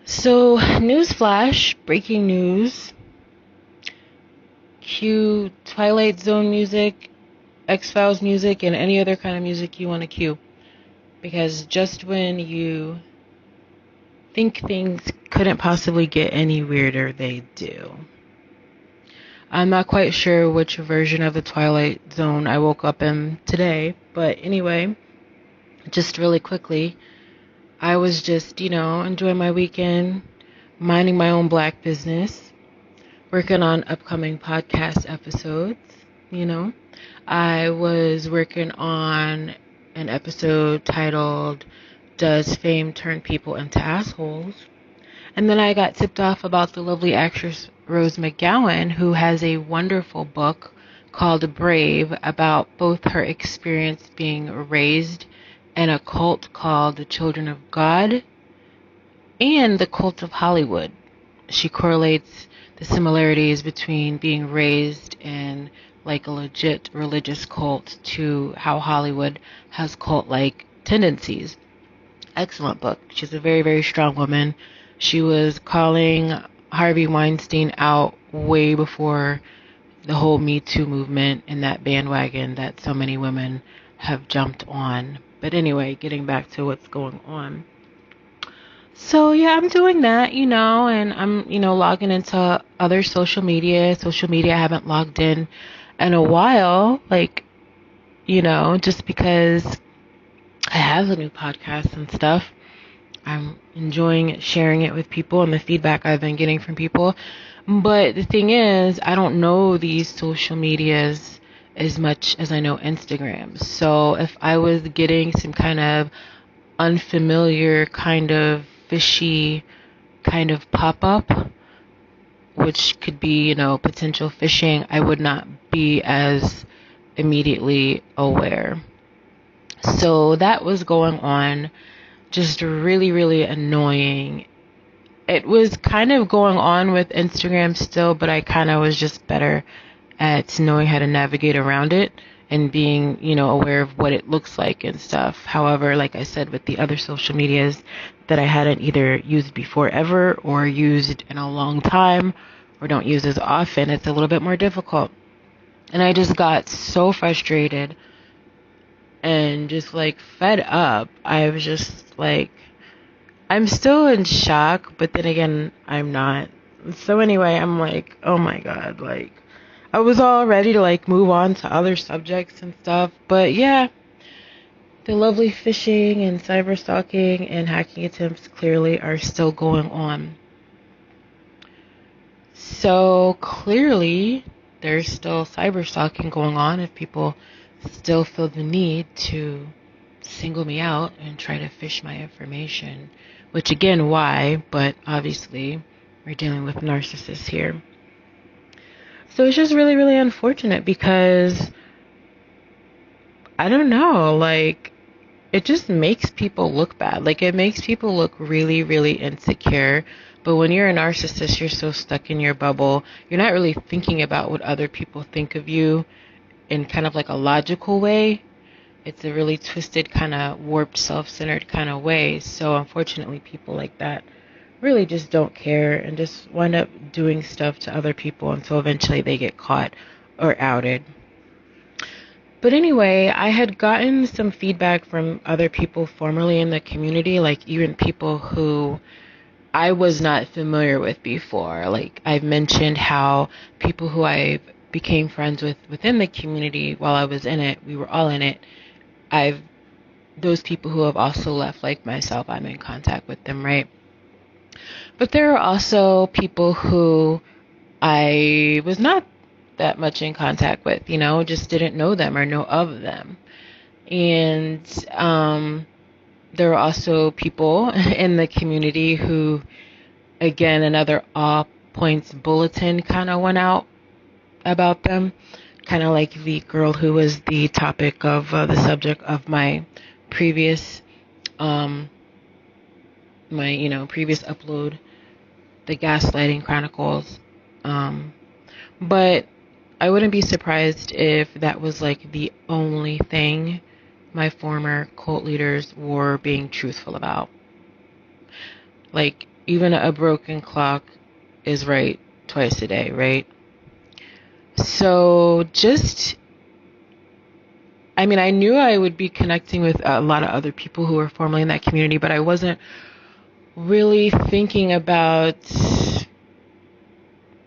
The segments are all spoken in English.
So, newsflash, breaking news. Cue Twilight Zone music, X-Files music, and any other kind of music you want to cue. Because just when you think things couldn't possibly get any weirder, they do. I'm not quite sure which version of the Twilight Zone I woke up in today, but anyway, just really quickly, I was just, enjoying my weekend, minding my own black business, working on upcoming podcast episodes, you know. I was working on an episode titled Does Fame Turn People into Assholes? And then I got tipped off about the lovely actress Rose McGowan, who has a wonderful book called Brave about both her experience being raised in a cult called the Children of God and the cult of Hollywood. She correlates the similarities between being raised in like a legit religious cult to how Hollywood has cult-like tendencies. Excellent book. She's a very, very strong woman. She was calling Harvey Weinstein out way before the whole Me Too movement and that bandwagon that so many women have jumped on. But anyway, getting back to what's going on. So yeah, I'm doing that, and I'm, logging into other social media. Social media I haven't logged in a while, like, just because I have a new podcast and stuff. I'm enjoying sharing it with people and the feedback I've been getting from people. But the thing is, I don't know these social medias as much as I know Instagram. So if I was getting some kind of unfamiliar, kind of fishy kind of pop-up, which could be, potential phishing, I would not be as immediately aware. So that was going on, just really, really annoying. It was kind of going on with Instagram still, but I kind of was just better at knowing how to navigate around it and being, aware of what it looks like and stuff. However, like I said, with the other social medias that I hadn't either used before ever or used in a long time or don't use as often, it's a little bit more difficult. And I just got so frustrated and just like fed up. I was just like, I'm still in shock, but then again, I'm not. So anyway, I'm like, oh my God, like, I was all ready to like move on to other subjects and stuff, but yeah, the lovely phishing and cyber stalking and hacking attempts clearly are still going on. So clearly, there's still cyber stalking going on if people still feel the need to single me out and try to phish my information. Which again, why? But obviously, we're dealing with narcissists here. So it's just really, really unfortunate because I don't know, like, it just makes people look bad. Like, it makes people look really, really insecure. But when you're a narcissist, you're so stuck in your bubble. You're not really thinking about what other people think of you in kind of like a logical way. It's a really twisted, kind of warped, self-centered kind of way. So unfortunately, people like that really just don't care and just wind up doing stuff to other people until eventually they get caught or outed. But anyway, I had gotten some feedback from other people formerly in the community, like even people who I was not familiar with before. Like I've mentioned how people who I became friends with within the community while I was in it, we were all in it. Those people who have also left, like myself, I'm in contact with them, right? But there are also people who I was not that much in contact with, just didn't know them or know of them. And there are also people in the community who, again, another all points bulletin kind of went out about them, kind of like the girl who was the topic of the subject of my previous, previous upload, the Gaslighting Chronicles. But I wouldn't be surprised if that was like the only thing my former cult leaders were being truthful about. Like, even a broken clock is right twice a day, right? So I knew I would be connecting with a lot of other people who were formerly in that community, but I wasn't really thinking about,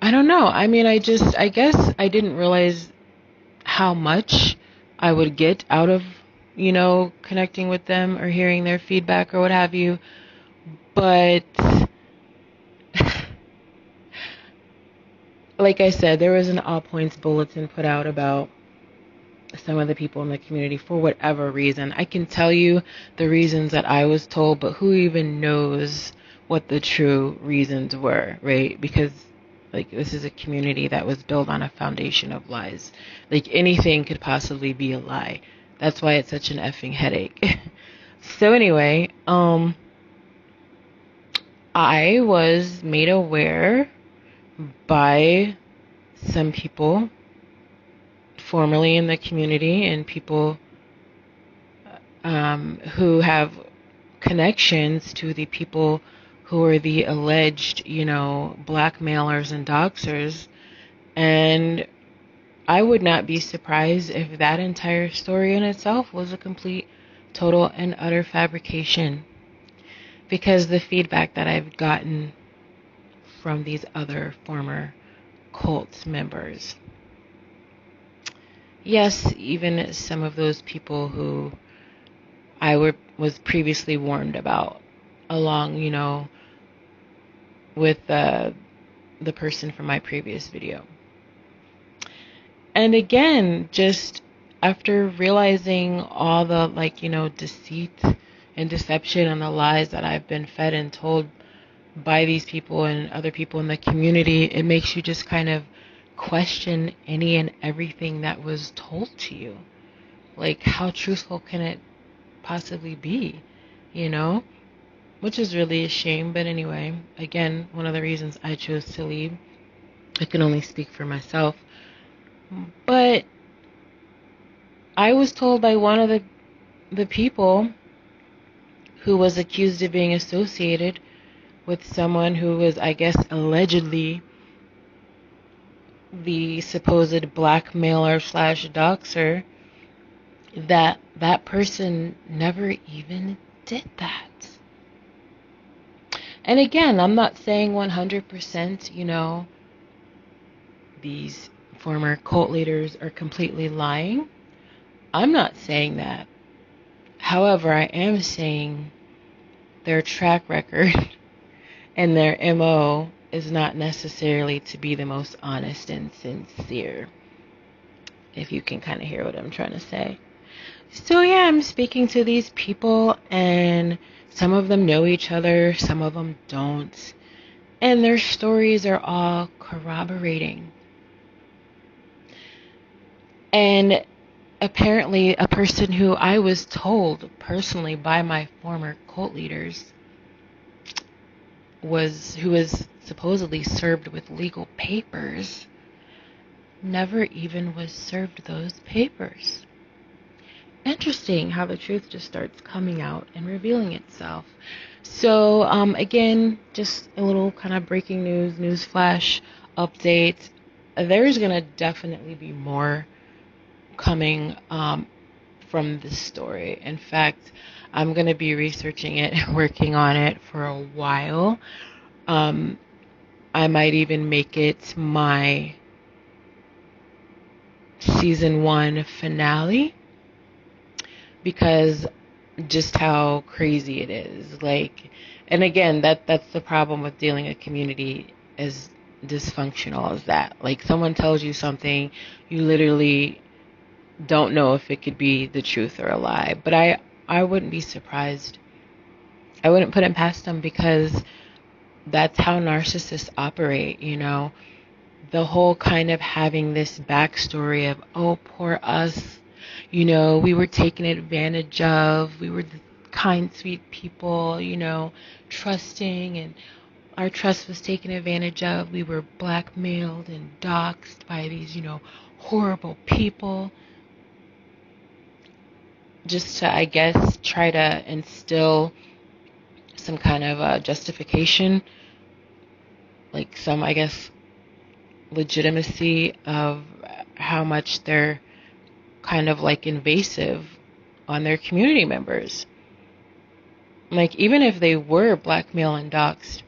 I don't know. I guess I didn't realize how much I would get out of, connecting with them or hearing their feedback or what have you. But like I said, there was an all points bulletin put out about some of the people in the community for whatever reason. I can tell you the reasons that I was told, but who even knows what the true reasons were, right? Because this is a community that was built on a foundation of lies. Anything could possibly be a lie. That's why it's such an effing headache. So anyway, I was made aware by some people formerly in the community and people who have connections to the people who are the alleged, blackmailers and doxers. And I would not be surprised if that entire story in itself was a complete, total, and utter fabrication. Because the feedback that I've gotten from these other former cult members, yes, even some of those people who I was previously warned about, along, with the person from my previous video. And again, just after realizing all the, deceit and deception and the lies that I've been fed and told by these people and other people in the community, it makes you just kind of question any and everything that was told to you. How truthful can it possibly be, which is really a shame. But anyway, again, one of the reasons I chose to leave, I can only speak for myself, but I was told by one of the people who was accused of being associated with someone who was, I guess, allegedly the supposed blackmailer / doxer, that person never even did that. And again, I'm not saying 100%, these former cult leaders are completely lying. I'm not saying that. However, I am saying their track record and their MO is not necessarily to be the most honest and sincere, if you can kind of hear what I'm trying to say. So yeah, I'm speaking to these people, and some of them know each other, some of them don't, and their stories are all corroborating. And apparently a person who I was told personally by my former cult leaders who was supposedly served with legal papers, never even was served those papers. Interesting how the truth just starts coming out and revealing itself. So again, just a little kind of breaking news flash update. There's gonna definitely be more coming from this story. In fact, I'm gonna be researching it and working on it for a while. I might even make it my season 1 finale, because just how crazy it is. And again, that's the problem with dealing a community as dysfunctional as that. Someone tells you something, you literally don't know if it could be the truth or a lie. But I wouldn't be surprised. I wouldn't put it past them, because that's how narcissists operate, The whole kind of having this backstory of, oh, poor us, we were taken advantage of, we were the kind, sweet people, trusting, and our trust was taken advantage of. We were blackmailed and doxed by these, horrible people. Just to, I guess, try to instill some kind of justification, like some, I guess, legitimacy of how much they're kind of like invasive on their community members. Like, even if they were blackmail and doxxed,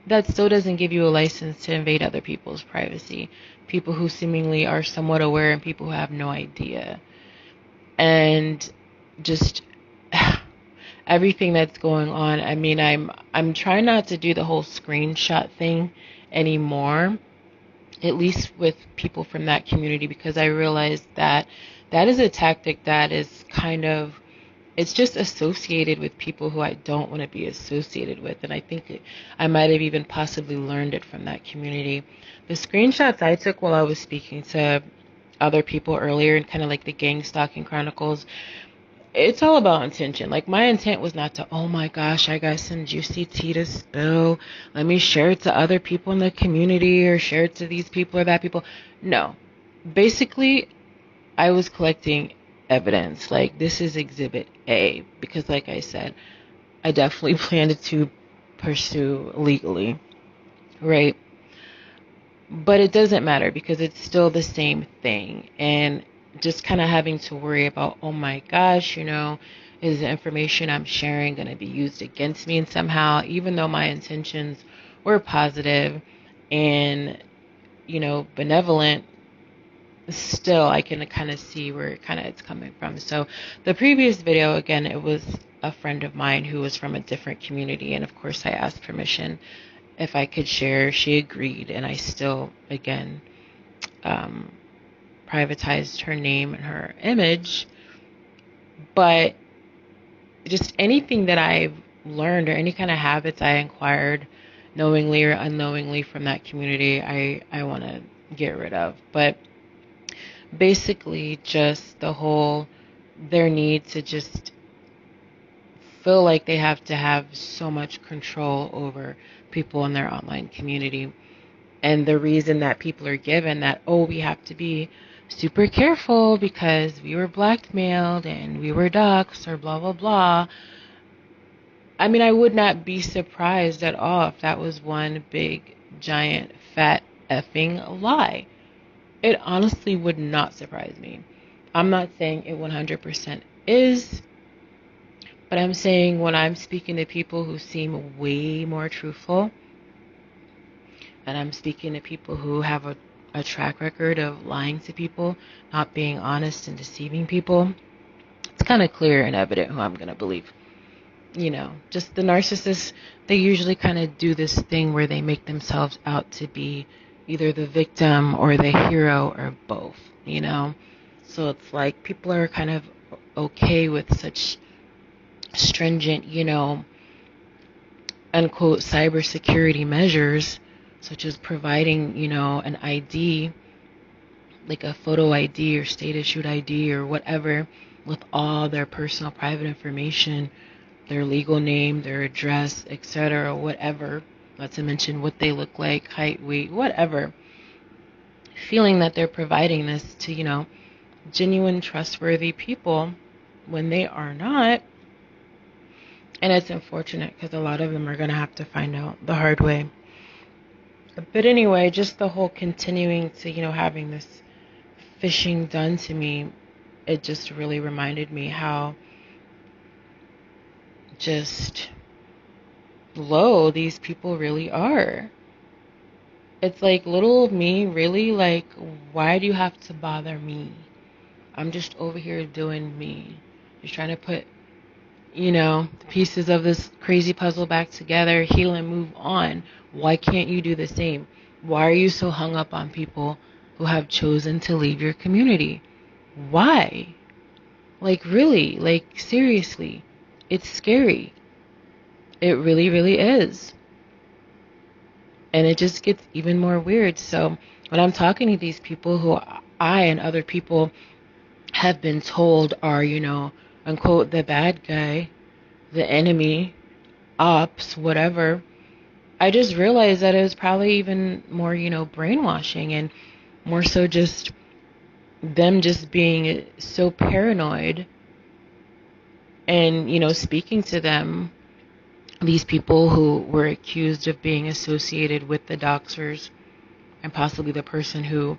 that still doesn't give you a license to invade other people's privacy. People who seemingly are somewhat aware and people who have no idea. And just everything that's going on. I mean, I'm trying not to do the whole screenshot thing anymore, at least with people from that community, because I realized that that is a tactic that is kind of, it's just associated with people who I don't want to be associated with. And I think I might have even possibly learned it from that community. The screenshots I took while I was speaking to other people earlier in kind of like the Gaslighting Chronicles, it's all about intention. Like, my intent was not to, oh my gosh, I got some juicy tea to spill, let me share it to other people in the community or share it to these people or that people. No. Basically, I was collecting evidence. Like, this is exhibit A, because like I said, I definitely planned to pursue legally, right? But it doesn't matter because it's still the same thing. And just kind of having to worry about, oh my gosh, is the information I'm sharing going to be used against me and somehow, even though my intentions were positive and, benevolent, still I can kind of see where it's coming from. So the previous video, again, it was a friend of mine who was from a different community, and of course I asked permission if I could share. She agreed, and I still, again, privatized her name and her image. But just anything that I've learned or any kind of habits I acquired knowingly or unknowingly from that community, I want to get rid of. But basically just the whole, their need to just feel like they have to have so much control over people in their online community. And the reason that people are given that, oh, we have to be super careful because we were blackmailed and we were doxxed or blah, blah, blah. I mean, I would not be surprised at all if that was one big, giant, fat effing lie. It honestly would not surprise me. I'm not saying it 100% is, but I'm saying when I'm speaking to people who seem way more truthful, and I'm speaking to people who have a track record of lying to people, not being honest and deceiving people, it's kind of clear and evident who I'm going to believe. Just the narcissists, they usually kind of do this thing where they make themselves out to be either the victim or the hero or both, So it's like people are kind of okay with such stringent, unquote, cybersecurity measures, such as providing, an ID, like a photo ID or state issued ID or whatever, with all their personal private information, their legal name, their address, etc., whatever, not to mention what they look like, height, weight, whatever, feeling that they're providing this to, genuine, trustworthy people when they are not. And it's unfortunate because a lot of them are going to have to find out the hard way. But anyway, just the whole continuing to, having this phishing done to me, it just really reminded me how just low these people really are. It's like, little me, really? Like, why do you have to bother me? I'm just over here doing me. Just trying to put, the pieces of this crazy puzzle back together, heal and move on. Why can't you do the same? Why are you so hung up on people who have chosen to leave your community? Why? Like, really? Like, seriously. It's scary. It really, really is. And it just gets even more weird. So when I'm talking to these people who I and other people have been told are, unquote, the bad guy, the enemy, ops, whatever, I just realized that it was probably even more, brainwashing and more so just them just being so paranoid And, speaking to them, these people who were accused of being associated with the doxers, and possibly the person who,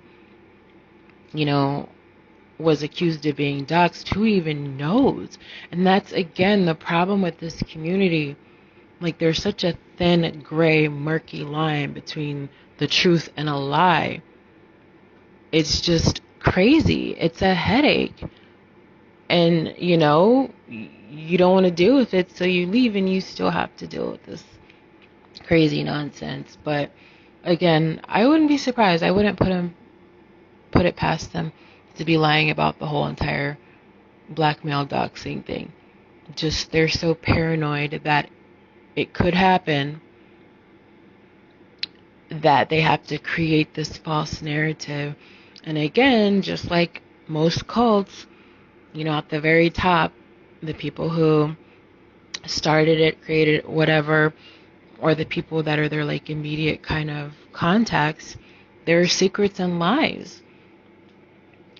was accused of being doxxed, who even knows? And that's, again, the problem with this community. Like, there's such a thin, gray, murky line between the truth and a lie. It's just crazy. It's a headache. And, you don't want to deal with it, so you leave and you still have to deal with this crazy nonsense. But, again, I wouldn't be surprised. I wouldn't put it past them to be lying about the whole entire blackmail doxing thing. Just, they're so paranoid that it could happen that they have to create this false narrative. And again, just like most cults, at the very top, the people who started it, created it, whatever, or the people that are their like immediate kind of contacts, there are secrets and lies.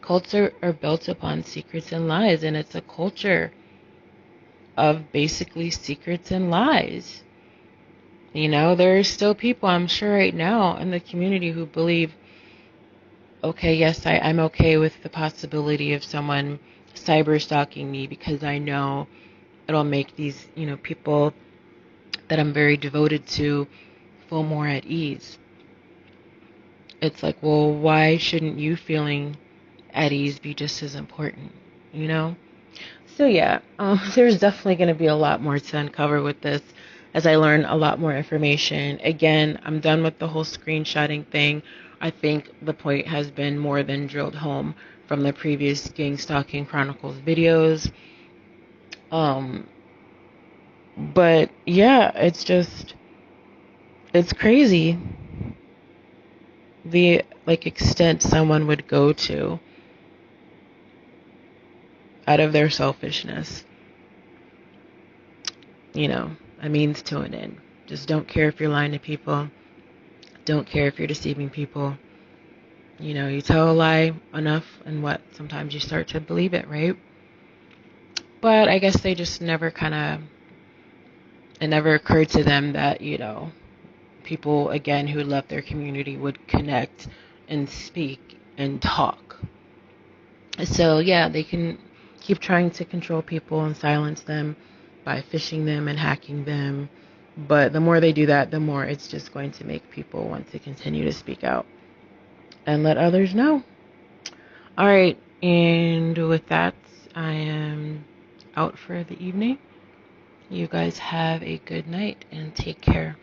Cults are built upon secrets and lies, and it's a culture of basically secrets and lies. There are still people, I'm sure right now, in the community who believe, okay, yes, I'm okay with the possibility of someone cyber stalking me because I know it'll make these, people that I'm very devoted to feel more at ease. It's like, well, why shouldn't you feeling at ease be just as important, So yeah, there's definitely going to be a lot more to uncover with this as I learn a lot more information. Again, I'm done with the whole screenshotting thing. I think the point has been more than drilled home from the previous Gaslighting Chronicles videos. But yeah, it's crazy the extent someone would go to out of their selfishness. A means to an end. Just don't care if you're lying to people. Don't care if you're deceiving people. You tell a lie enough and sometimes you start to believe it, right? But I guess they just it never occurred to them that, people, again, who left their community would connect and speak and talk. So, yeah, they can keep trying to control people and silence them by phishing them and hacking them. But the more they do that, the more it's just going to make people want to continue to speak out and let others know. All right, and with that, I am out for the evening. You guys have a good night and take care.